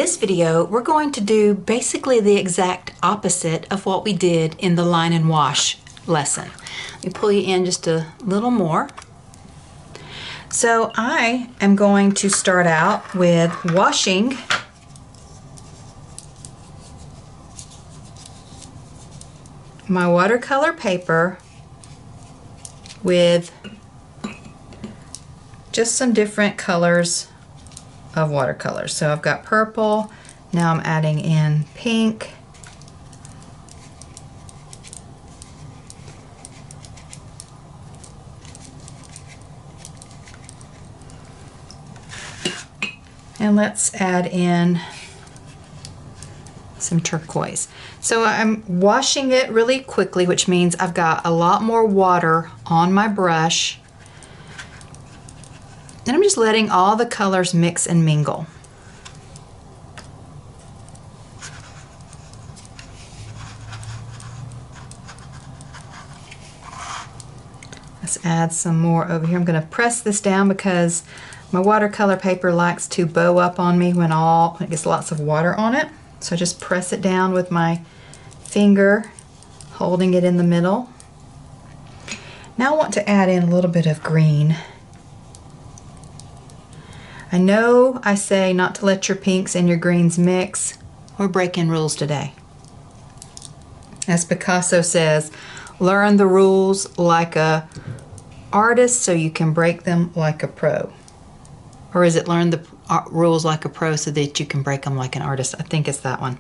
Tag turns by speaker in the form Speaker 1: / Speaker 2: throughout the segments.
Speaker 1: this video, we're going to do basically the exact opposite of what we did in the line and wash lesson. Let me pull you in just a little more. So I am going to start out with washing my watercolor paper with just some different colors of watercolors. So I've got purple, now I'm adding in pink, and let's add in some turquoise. So I'm washing it really quickly, which means I've got a lot more water on my brush. And I'm just letting all the colors mix and mingle. Let's add some more over here. I'm going to press this down because my watercolor paper likes to bow up on me when it gets lots of water on it. So just press it down with my finger, holding it in the middle. Now I want to add in a little bit of green. I know I say not to let your pinks and your greens mix. We're breaking rules today. As Picasso says, learn the rules like a artist so you can break them like a pro. Or is it learn the rules like a pro so that you can break them like an artist? I think it's that one.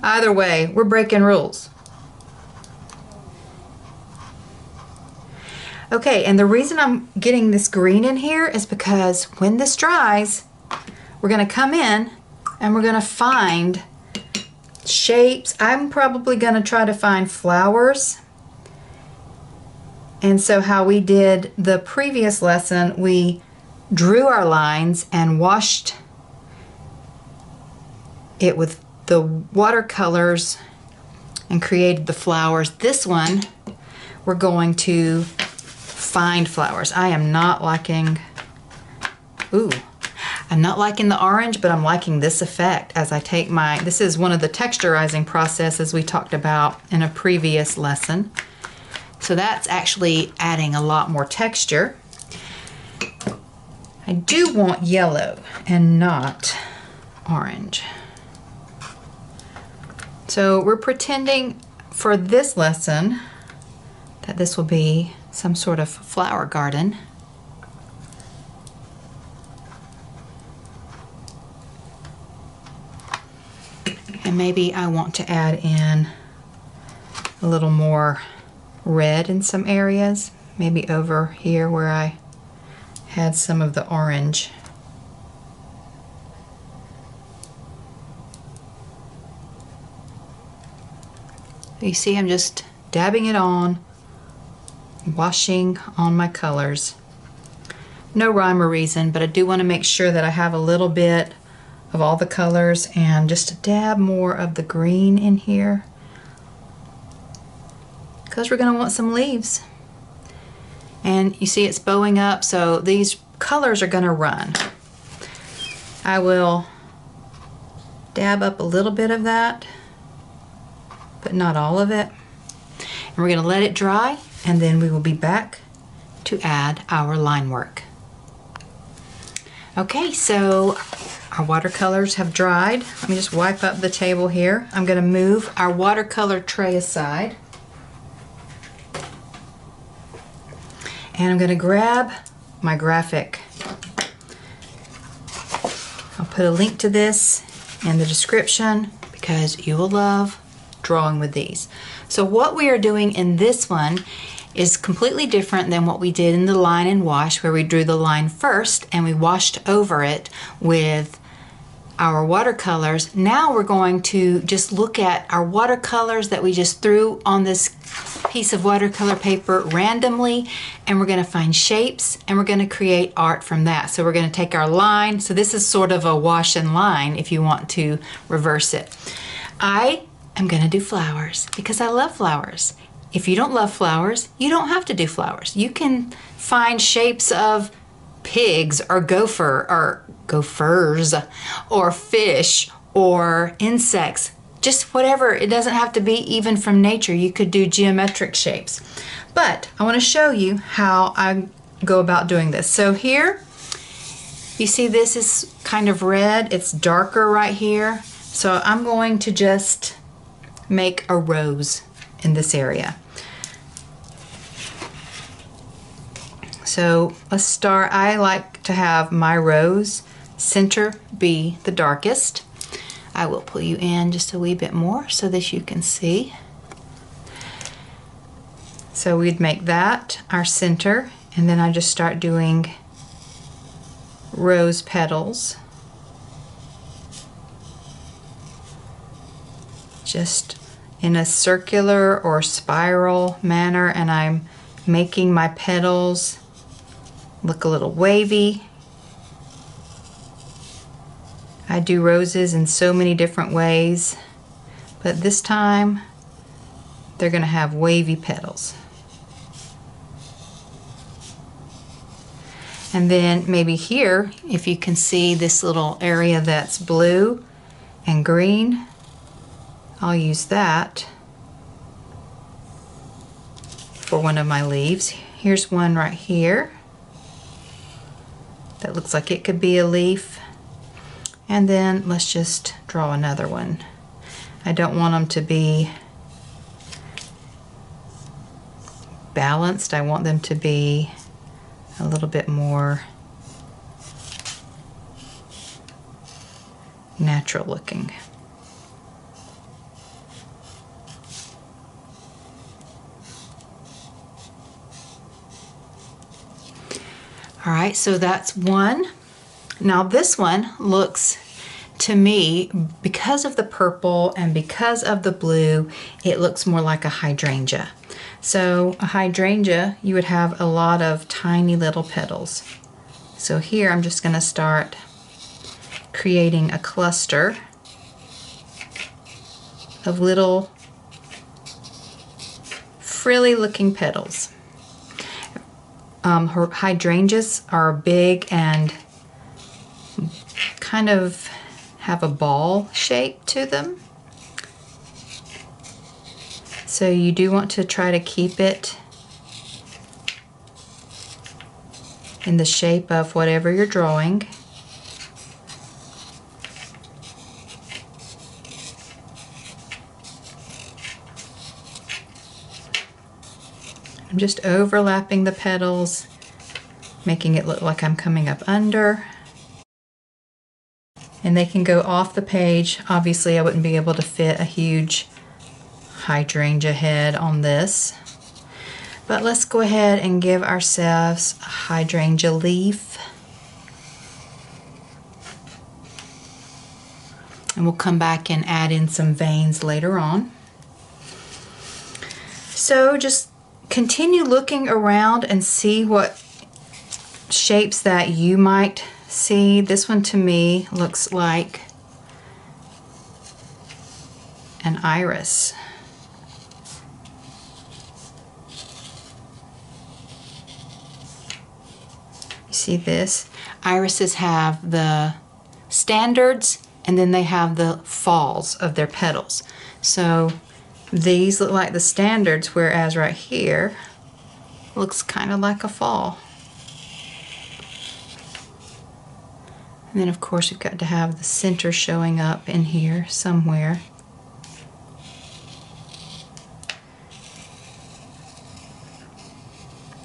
Speaker 1: Either way, we're breaking rules. Okay, and the reason I'm getting this green in here is because when this dries, we're going to come in and we're going to find shapes. I'm probably going to try to find flowers. And so how we did the previous lesson, we drew our lines and washed it with the watercolors and created the flowers. This one, we're going to find flowers. I am not liking, I'm not liking the orange, but I'm liking this effect as I take this is one of the texturizing processes we talked about in a previous lesson. So that's actually adding a lot more texture. I do want yellow and not orange. So we're pretending for this lesson that this will be some sort of flower garden. And maybe I want to add in a little more red in some areas, maybe over here where I had some of the orange. You see, I'm just dabbing it on, washing on my colors. No rhyme or reason, but I do want to make sure that I have a little bit of all the colors and just a dab more of the green in here, because we're going to want some leaves. And you see it's bowing up, so these colors are going to run. I will dab up a little bit of that, but not all of it. And we're going to let it dry, and then we will be back to add our line work. Okay, so our watercolors have dried. Let me just wipe up the table here. I'm going to move our watercolor tray aside. And I'm going to grab my graphic. I'll put a link to this in the description because you will love drawing with these. So what we are doing in this one is completely different than what we did in the line and wash, where we drew the line first and we washed over it with our watercolors. Now we're going to just look at our watercolors that we just threw on this piece of watercolor paper randomly, and we're going to find shapes and we're going to create art from that. So we're going to take our line. So this is sort of a wash and line if you want to reverse it. I am going to do flowers because I love flowers. If you don't love flowers, you don't have to do flowers. You can find shapes of pigs or gophers or fish or insects, just whatever. It doesn't have to be even from nature. You could do geometric shapes. But I want to show you how I go about doing this. So here, you see this is kind of red. It's darker right here. So I'm going to just make a rose in this area. So let's start. I like to have my rose center be the darkest. I will pull you in just a wee bit more so that you can see. So we'd make that our center, and then I just start doing rose petals. Just in a circular or spiral manner, and I'm making my petals look a little wavy. I do roses in so many different ways, but this time they're going to have wavy petals. And then maybe here, if you can see this little area that's blue and green, I'll use that for one of my leaves. Here's one right here that looks like it could be a leaf. And then let's just draw another one. I don't want them to be balanced. I want them to be a little bit more natural looking. All right, so that's one. Now this one looks, to me, because of the purple and because of the blue, it looks more like a hydrangea. So a hydrangea, you would have a lot of tiny little petals. So here I'm just going to start creating a cluster of little frilly looking petals. Hydrangeas are big and kind of have a ball shape to them. So you do want to try to keep it in the shape of whatever you're drawing. I'm just overlapping the petals, making it look like I'm coming up under. And they can go off the page. Obviously, I wouldn't be able to fit a huge hydrangea head on this. But let's go ahead and give ourselves a hydrangea leaf. And we'll come back and add in some veins later on. So just continue looking around and see what shapes that you might see. This one to me looks like an iris. You see this? Irises have the standards and then they have the falls of their petals. So these look like the standards, whereas right here looks kind of like a fall. And then of course you've got to have the center showing up in here somewhere.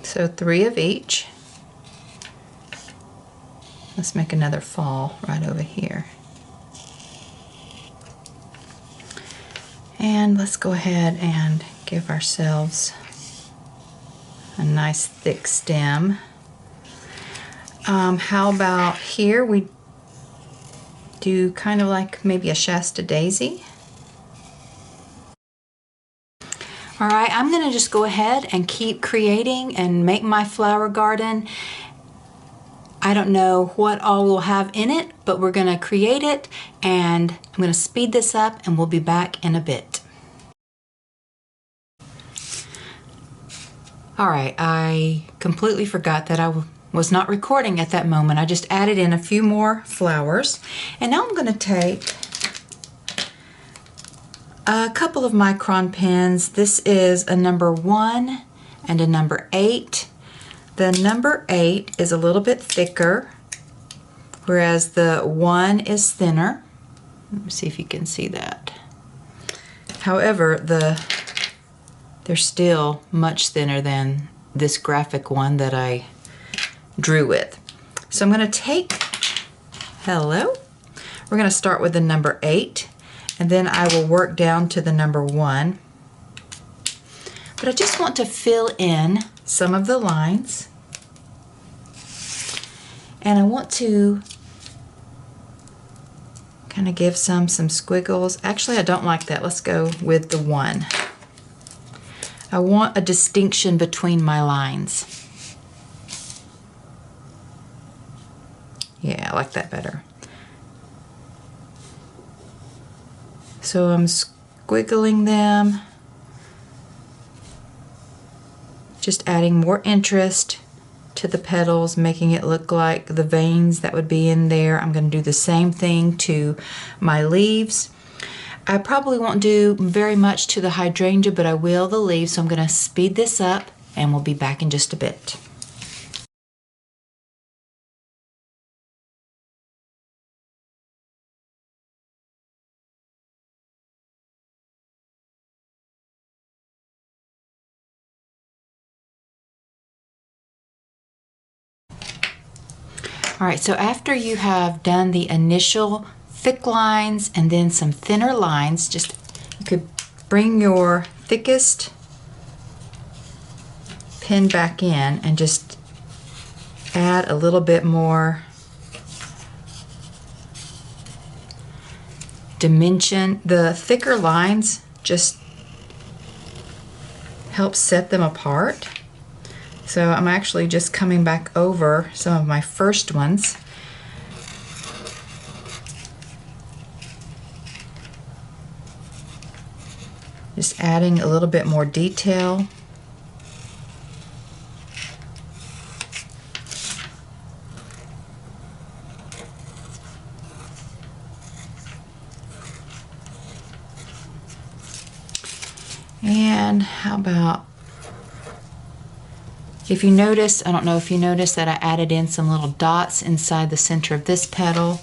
Speaker 1: So 3 of each. Let's make another fall right over here. And let's go ahead and give ourselves a nice thick stem. How about here we do kind of like maybe a Shasta daisy. All right, I'm gonna just go ahead and keep creating and make my flower garden. I don't know what all we'll have in it, but we're gonna create it, and I'm gonna speed this up and we'll be back in a bit. All right, I completely forgot that I was not recording at that moment. I just added in a few more flowers. And now I'm going to take a couple of micron pens. This is a number 1 and a number 8. The number 8 is a little bit thicker, whereas the 1 is thinner. Let me see if you can see that. However, they're still much thinner than this graphic one that I drew with. So I'm going to take, we're going to start with the number 8, and then I will work down to the number 1. But I just want to fill in some of the lines, and I want to kind of give some squiggles. Actually, I don't like that. Let's go with the 1. I want a distinction between my lines. Yeah, I like that better. So I'm squiggling them, just adding more interest to the petals, making it look like the veins that would be in there. I'm going to do the same thing to my leaves. I probably won't do very much to the hydrangea, but I will the leaves, so I'm going to speed this up and we'll be back in just a bit. All right, so after you have done the initial thick lines and then some thinner lines, just you could bring your thickest pen back in and just add a little bit more dimension. The thicker lines just help set them apart. So I'm actually just coming back over some of my first ones. Just adding a little bit more detail. And how about, if you notice, I don't know if you noticed that I added in some little dots inside the center of this petal,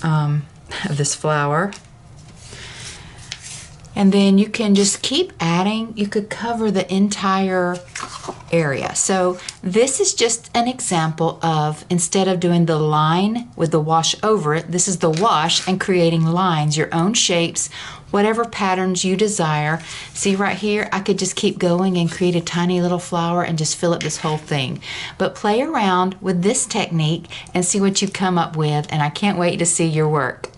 Speaker 1: of this flower. And then you can just keep adding. You could cover the entire area. So this is just an example of, instead of doing the line with the wash over it, this is the wash and creating lines, your own shapes, whatever patterns you desire. See right here, I could just keep going and create a tiny little flower and just fill up this whole thing. But play around with this technique and see what you come up with, and I can't wait to see your work.